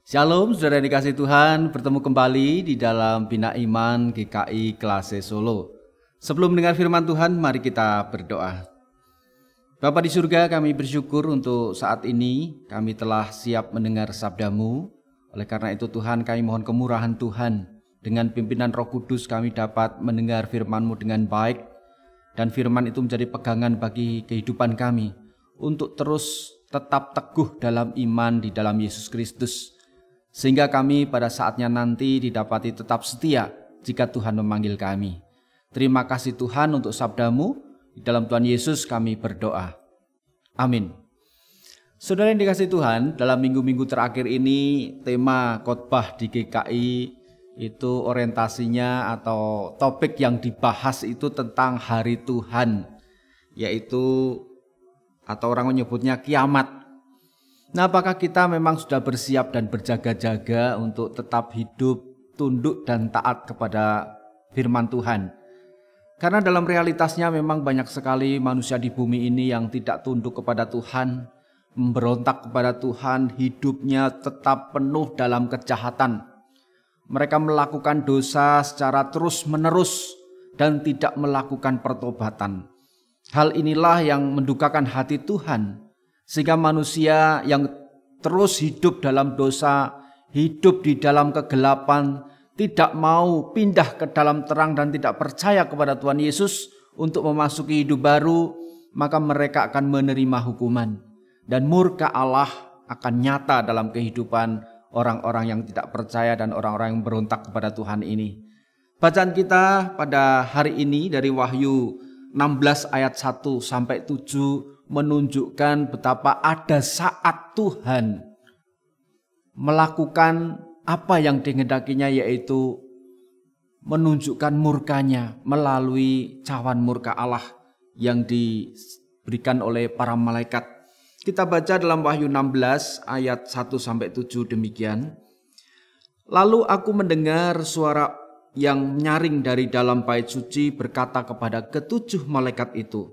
Shalom, saudara yang dikasih Tuhan, bertemu kembali di dalam Bina Iman GKI Klase Solo. Sebelum mendengar firman Tuhan, mari kita berdoa. Bapa di surga, kami bersyukur untuk saat ini kami telah siap mendengar sabda-Mu. Oleh karena itu Tuhan, kami mohon kemurahan Tuhan. Dengan pimpinan Roh Kudus kami dapat mendengar firman-Mu dengan baik. Dan firman itu menjadi pegangan bagi kehidupan kami untuk terus tetap teguh dalam iman di dalam Yesus Kristus. Sehingga kami pada saatnya nanti didapati tetap setia jika Tuhan memanggil kami. Terima kasih Tuhan untuk sabda-Mu. Di dalam Tuhan Yesus kami berdoa. Amin. Saudara yang dikasih Tuhan, dalam minggu-minggu terakhir ini tema khotbah di GKI itu orientasinya atau topik yang dibahas itu tentang hari Tuhan. Yaitu atau orang menyebutnya kiamat. Nah, apakah kita memang sudah bersiap dan berjaga-jaga untuk tetap hidup, tunduk dan taat kepada firman Tuhan? Karena dalam realitasnya memang banyak sekali manusia di bumi ini yang tidak tunduk kepada Tuhan, memberontak kepada Tuhan, hidupnya tetap penuh dalam kejahatan. Mereka melakukan dosa secara terus-menerus dan tidak melakukan pertobatan. Hal inilah yang mendukakan hati Tuhan. Sehingga manusia yang terus hidup dalam dosa, hidup di dalam kegelapan, tidak mau pindah ke dalam terang dan tidak percaya kepada Tuhan Yesus untuk memasuki hidup baru, maka mereka akan menerima hukuman. Dan murka Allah akan nyata dalam kehidupan orang-orang yang tidak percaya dan orang-orang yang berontak kepada Tuhan ini. Bacaan kita pada hari ini dari Wahyu 16 ayat 1 sampai 7 menunjukkan betapa ada saat Tuhan melakukan apa yang dikehendakinya, yaitu menunjukkan murkanya melalui cawan murka Allah yang diberikan oleh para malaikat. Kita baca dalam Wahyu 16 ayat 1 sampai 7 demikian. Lalu aku mendengar suara yang nyaring dari dalam bait suci berkata kepada ketujuh malaikat itu,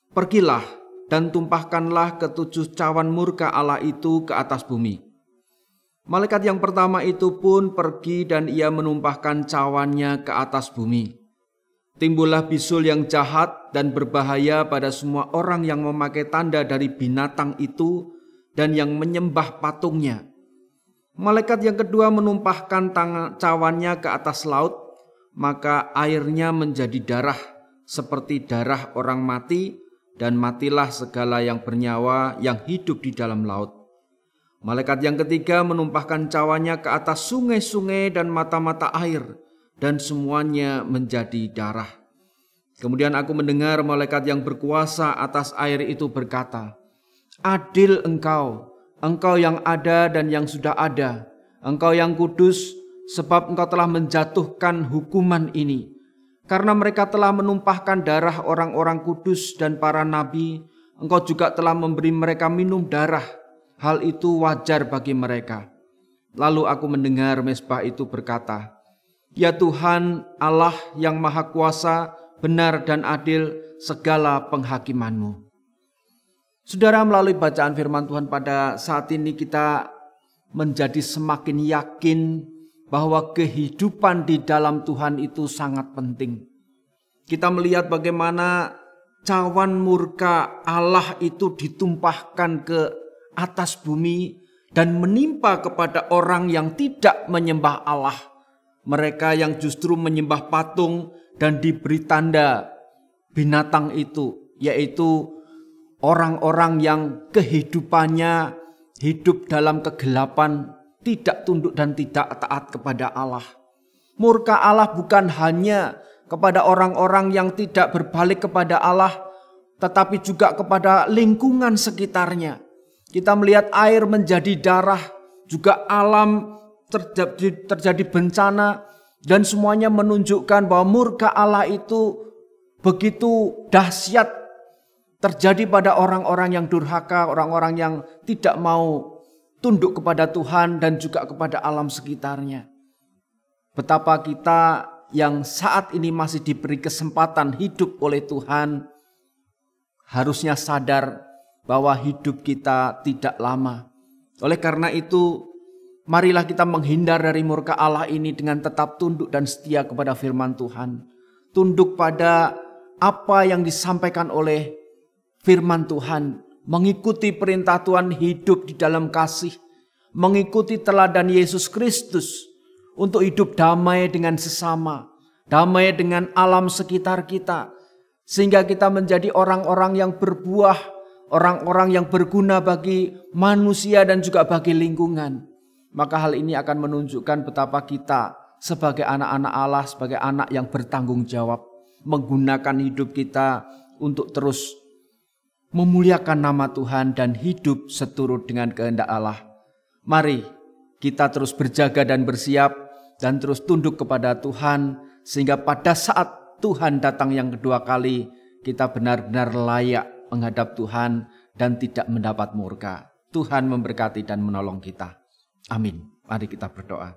"Pergilah dan tumpahkanlah ketujuh cawan murka Allah itu ke atas bumi." Malaikat yang pertama itu pun pergi dan ia menumpahkan cawannya ke atas bumi. Timbullah bisul yang jahat dan berbahaya pada semua orang yang memakai tanda dari binatang itu dan yang menyembah patungnya. Malaikat yang kedua menumpahkan cawannya ke atas laut, maka airnya menjadi darah seperti darah orang mati, dan matilah segala yang bernyawa yang hidup di dalam laut. Malaikat yang ketiga menumpahkan cawannya ke atas sungai-sungai dan mata-mata air, dan semuanya menjadi darah. Kemudian aku mendengar malaikat yang berkuasa atas air itu berkata, "Adil engkau yang ada dan yang sudah ada, engkau yang kudus, sebab engkau telah menjatuhkan hukuman ini. Karena mereka telah menumpahkan darah orang-orang kudus dan para nabi, engkau juga telah memberi mereka minum darah. Hal itu wajar bagi mereka." Lalu aku mendengar mezbah itu berkata, "Ya Tuhan Allah yang maha kuasa, benar dan adil segala penghakiman-Mu." Saudara, melalui bacaan firman Tuhan pada saat ini kita menjadi semakin yakin bahwa kehidupan di dalam Tuhan itu sangat penting. Kita melihat bagaimana cawan murka Allah itu ditumpahkan ke atas bumi dan menimpa kepada orang yang tidak menyembah Allah. Mereka yang justru menyembah patung dan diberi tanda binatang itu, yaitu orang-orang yang kehidupannya hidup dalam kegelapan, tidak tunduk dan tidak taat kepada Allah. Murka Allah bukan hanya kepada orang-orang yang tidak berbalik kepada Allah, tetapi juga kepada lingkungan sekitarnya. Kita melihat air menjadi darah, juga alam terjadi bencana, dan semuanya menunjukkan bahwa murka Allah itu begitu dahsyat terjadi pada orang-orang yang durhaka, orang-orang yang tidak mau tunduk kepada Tuhan dan juga kepada alam sekitarnya. Betapa kita yang saat ini masih diberi kesempatan hidup oleh Tuhan harusnya sadar bahwa hidup kita tidak lama. Oleh karena itu, Marilah kita menghindar dari murka Allah ini dengan tetap tunduk dan setia kepada firman Tuhan. Tunduk pada apa yang disampaikan oleh firman Tuhan. Mengikuti perintah Tuhan, hidup di dalam kasih. Mengikuti teladan Yesus Kristus untuk hidup damai dengan sesama. Damai dengan alam sekitar kita. Sehingga kita menjadi orang-orang yang berbuah, orang-orang yang berguna bagi manusia dan juga bagi lingkungan. Maka hal ini akan menunjukkan betapa kita sebagai anak-anak Allah, sebagai anak yang bertanggung jawab, menggunakan hidup kita untuk terus memuliakan nama Tuhan dan hidup seturut dengan kehendak Allah. Mari kita terus berjaga dan bersiap dan terus tunduk kepada Tuhan, sehingga pada saat Tuhan datang yang kedua kali, kita benar-benar layak menghadap Tuhan dan tidak mendapat murka. Tuhan memberkati dan menolong kita. Amin. Mari kita berdoa.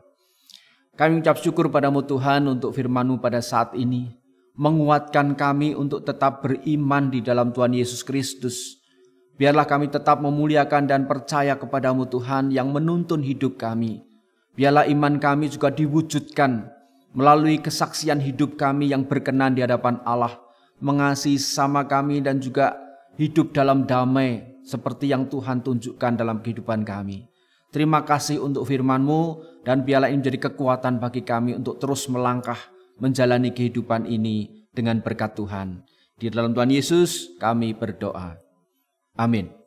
Kami ucap syukur padamu Tuhan untuk firman-Mu pada saat ini. Menguatkan kami untuk tetap beriman di dalam Tuhan Yesus Kristus. Biarlah kami tetap memuliakan dan percaya kepadamu Tuhan yang menuntun hidup kami. Biarlah iman kami juga diwujudkan melalui kesaksian hidup kami yang berkenan di hadapan Allah, mengasihi sesama kami dan juga hidup dalam damai seperti yang Tuhan tunjukkan dalam kehidupan kami. Terima kasih untuk firman-Mu dan biarlah ini menjadi kekuatan bagi kami untuk terus melangkah menjalani kehidupan ini dengan berkat Tuhan. Di dalam Tuhan Yesus kami berdoa. Amin.